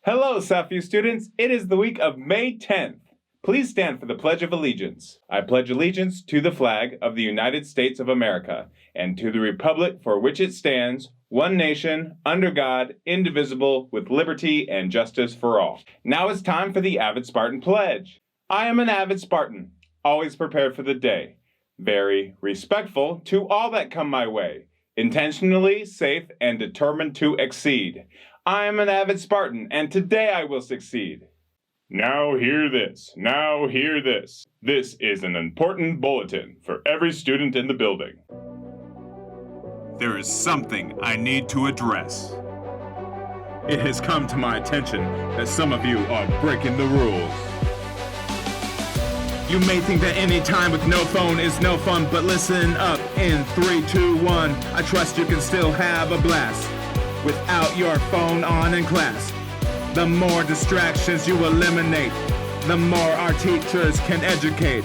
Hello, SVUE students. It is the week of May 10th. Please stand for the Pledge of Allegiance. I pledge allegiance to the flag of the United States of America and to the republic for which it stands, one nation, under God, indivisible, with liberty and justice for all. Now it's time for the Avid Spartan Pledge. I am an avid Spartan, always prepared for the day, very respectful to all that come my way, intentionally safe and determined to exceed. I am an avid Spartan, and today I will succeed. Now hear this, now hear this. This is an important bulletin for every student in the building. There is something I need to address. It has come to my attention that some of you are breaking the rules. You may think that any time with no phone is no fun, but listen up. In 3, 2, 1, I trust you can still have a blast without your phone on in class. The more distractions you eliminate, the more our teachers can educate.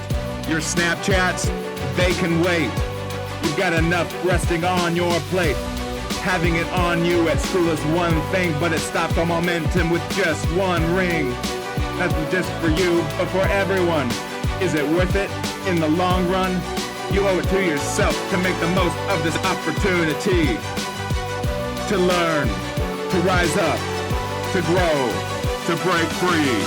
Your Snapchats, they can wait. You've got enough resting on your plate. Having it on you at school is one thing, but it stops all momentum with just one ring. That's just for you, but for everyone. Is it worth it in the long run? You owe it to yourself to make the most of this opportunity. To learn, to rise up, to grow, to break free.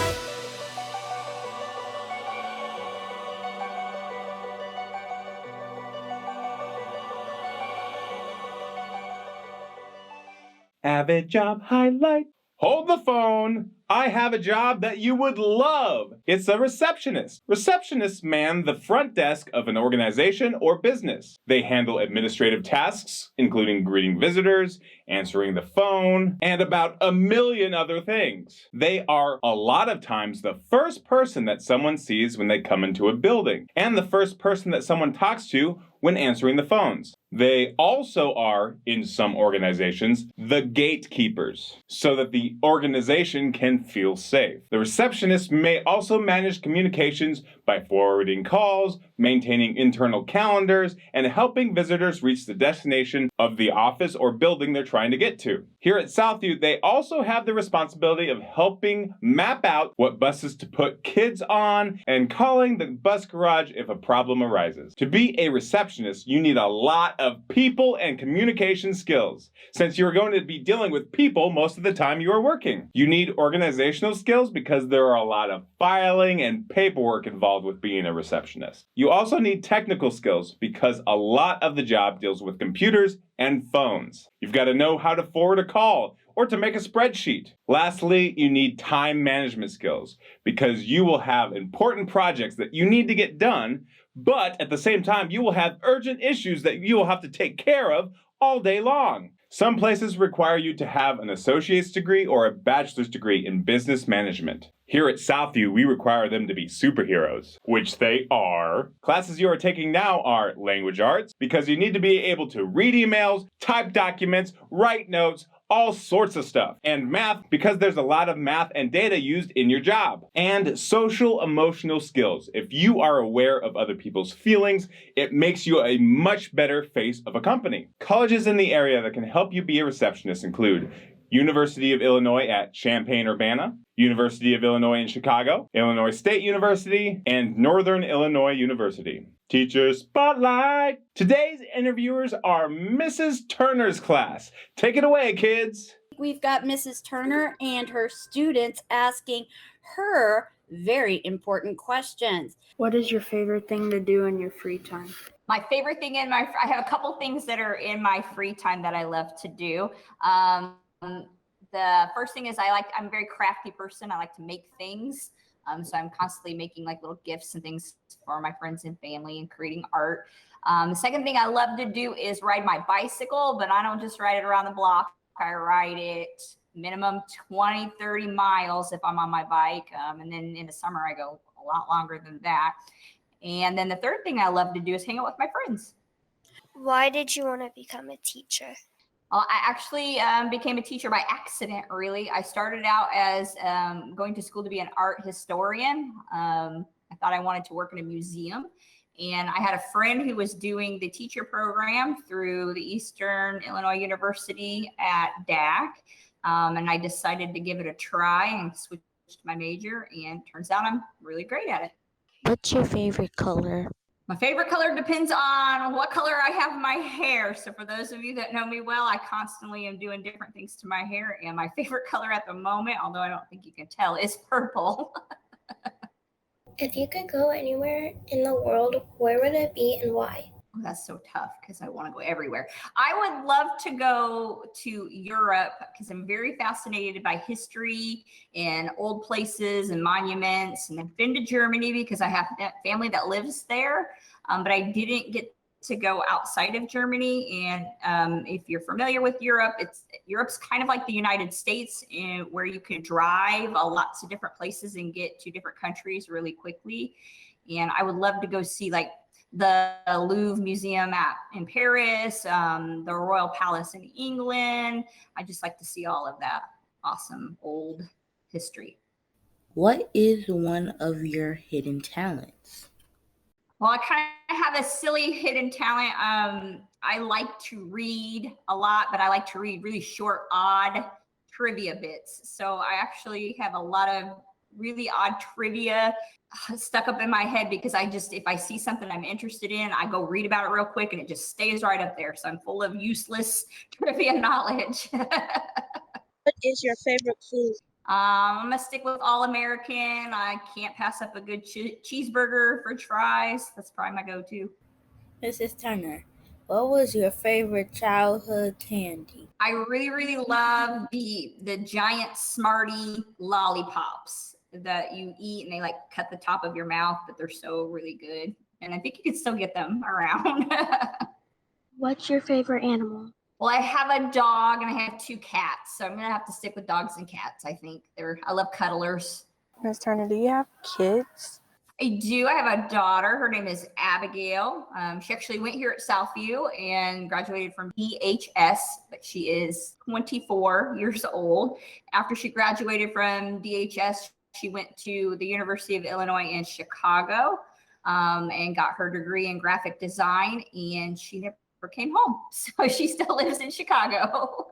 Avid job highlight. Hold the phone. I have a job that you would love. It's a receptionist. Receptionists man the front desk of an organization or business. They handle administrative tasks, including greeting visitors, answering the phone, and about a million other things. They are a lot of times the first person that someone sees when they come into a building, and the first person that someone talks to when answering the phones. They also are, in some organizations, the gatekeepers, so that the organization can feel safe. The receptionist may also manage communications by forwarding calls, maintaining internal calendars, and helping visitors reach the destination of the office or building they're trying to get to. Here at SVUE, they also have the responsibility of helping map out what buses to put kids on and calling the bus garage if a problem arises. To be a receptionist, you need a lot of people and communication skills, since you're going to be dealing with people most of the time you are working. You need organizational skills because there are a lot of filing and paperwork involved with being a receptionist. You also need technical skills because a lot of the job deals with computers and phones. You've got to know how to forward a call or to make a spreadsheet. Lastly, you need time management skills because you will have important projects that you need to get done, but at the same time, you will have urgent issues that you will have to take care of all day long. Some places require you to have an associate's degree or a bachelor's degree in business management. Here at SVUE, we require them to be superheroes, which they are. Classes you are taking now are language arts, because you need to be able to read emails, type documents, write notes, all sorts of stuff. And math, because there's a lot of math and data used in your job. And social emotional skills. If you are aware of other people's feelings, it makes you a much better face of a company. Colleges in the area that can help you be a receptionist include University of Illinois at Champaign-Urbana, University of Illinois in Chicago, Illinois State University, and Northern Illinois University. Teacher Spotlight! Today's interviewers are Mrs. Turner's class. Take it away, kids! We've got Mrs. Turner and her students asking her very important questions. What is your favorite thing to do in your free time? My favorite thing I have a couple things that are in my free time that I love to do. The first thing is I'm a very crafty person. I like to make things. So I'm constantly making like little gifts and things for my friends and family and creating art. The second thing I love to do is ride my bicycle, but I don't just ride it around the block. I ride it minimum 20, 30 miles if I'm on my bike. And then in the summer, I go a lot longer than that. And then the third thing I love to do is hang out with my friends. Why did you want to become a teacher? I actually became a teacher by accident, really. I started out as going to school to be an art historian. I thought I wanted to work in a museum. And I had a friend who was doing the teacher program through the Eastern Illinois University at DAC. And I decided to give it a try and switch my major, and turns out I'm really great at it. What's your favorite color? My favorite color depends on what color I have my hair. So for those of you that know me well, I constantly am doing different things to my hair. And my favorite color at the moment, although I don't think you can tell, is purple. If you could go anywhere in the world, where would it be and why? Oh, that's so tough because I want to go everywhere. I would love to go to Europe because I'm very fascinated by history and old places and monuments. And I've been to Germany because I have family that lives there, but I didn't get to go outside of Germany. And if you're familiar with Europe, Europe's kind of like the United States, where you can drive lots of different places and get to different countries really quickly. And I would love to go see like the Louvre Museum in Paris, the Royal Palace in England. I just like to see all of that awesome old history. What is one of your hidden talents? Well, I kind of have a silly hidden talent. I like to read a lot, but I like to read really short, odd trivia bits. So I actually have a lot of really odd trivia stuck up in my head because if I see something I'm interested in, I go read about it real quick and it just stays right up there. So I'm full of useless trivia knowledge. What is your favorite food? I'm gonna stick with all American. I can't pass up a good cheeseburger, French fries. That's probably my go-to. Mrs. Turner, what was your favorite childhood candy? I really, really love the giant Smartie lollipops that you eat and they like cut the top of your mouth, but they're so really good. And I think you can still get them around. What's your favorite animal? Well, I have a dog and I have 2 cats, so I'm gonna have to stick with dogs and cats. I think I love cuddlers. Ms. Turner, do you have kids? I do. I have a daughter. Her name is Abigail. She actually went here at SVUE and graduated from DHS, but she is 24 years old. After she graduated from DHS, she went to the University of Illinois in Chicago and got her degree in graphic design, and she never came home. So she still lives in Chicago.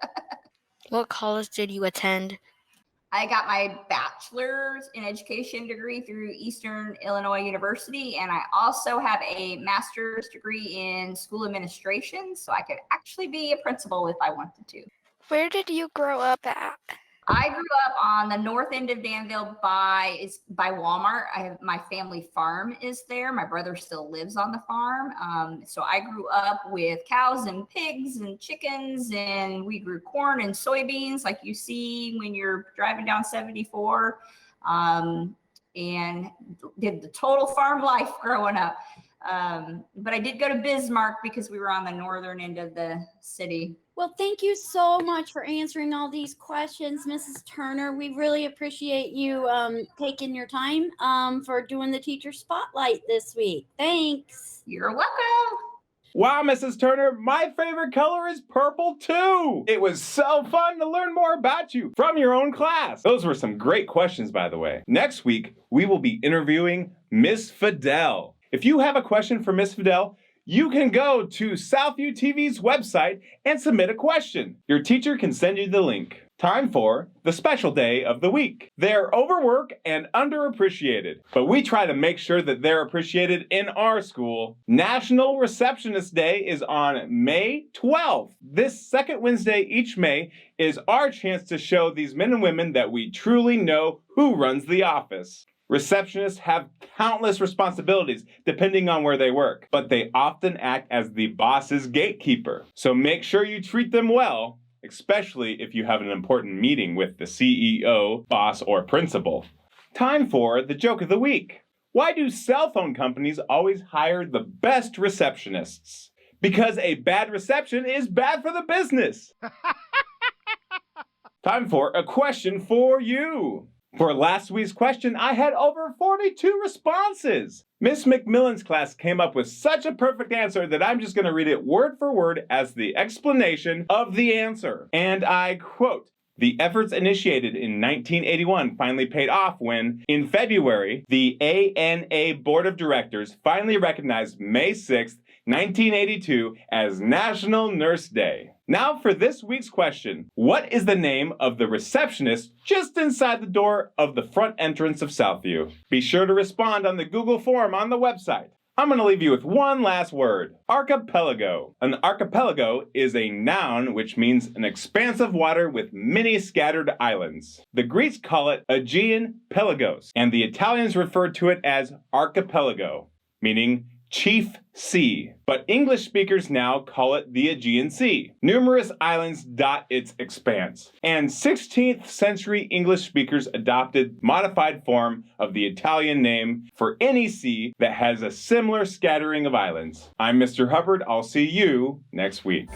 What college did you attend? I got my bachelor's in education degree through Eastern Illinois University, and I also have a master's degree in school administration, so I could actually be a principal if I wanted to. Where did you grow up at? I grew up on the north end of Danville by Walmart. My family farm is there. My brother still lives on the farm. So I grew up with cows and pigs and chickens, and we grew corn and soybeans like you see when you're driving down 74, and did the total farm life growing up. But I did go to Bismarck because we were on the northern end of the city. Well, thank you so much for answering all these questions, Mrs. Turner. We really appreciate you taking your time for doing the teacher spotlight this week. Thanks. You're welcome. Wow, Mrs. Turner, my favorite color is purple too. It was so fun to learn more about you from your own class. Those were some great questions, by the way. Next week, we will be interviewing Miss Fidel. If you have a question for Miss Fidel, you can go to SVUE TV's website and submit a question. Your teacher can send you the link. Time for the special day of the week. They're overworked and underappreciated, but we try to make sure that they're appreciated in our school. National Receptionist Day is on May 12th. This second Wednesday each May is our chance to show these men and women that we truly know who runs the office. Receptionists have countless responsibilities depending on where they work, but they often act as the boss's gatekeeper. So make sure you treat them well, especially if you have an important meeting with the CEO, boss, or principal. Time for the joke of the week. Why do cell phone companies always hire the best receptionists? Because a bad reception is bad for the business. Time for a question for you. For last week's question, I had over 42 responses. Miss McMillan's class came up with such a perfect answer that I'm just going to read it word for word as the explanation of the answer. And I quote, "The efforts initiated in 1981 finally paid off when, in February, the ANA Board of Directors finally recognized May 6th 1982 as National Nurse Day. Now for this week's question. What is the name of the receptionist just inside the door of the front entrance of Southview? Be sure to respond on the Google form on the website. I'm going to leave you with one last word. Archipelago. An archipelago is a noun which means an expanse of water with many scattered islands. The Greeks call it Aegean Pelagos, and the Italians referred to it as archipelago, meaning chief sea. But English speakers now call it the Aegean Sea. Numerous islands dot its expanse, and 16th century English speakers adopted modified form of the Italian name for any sea that has a similar scattering of islands. I'm Mr. Hubbard. I'll see you next week.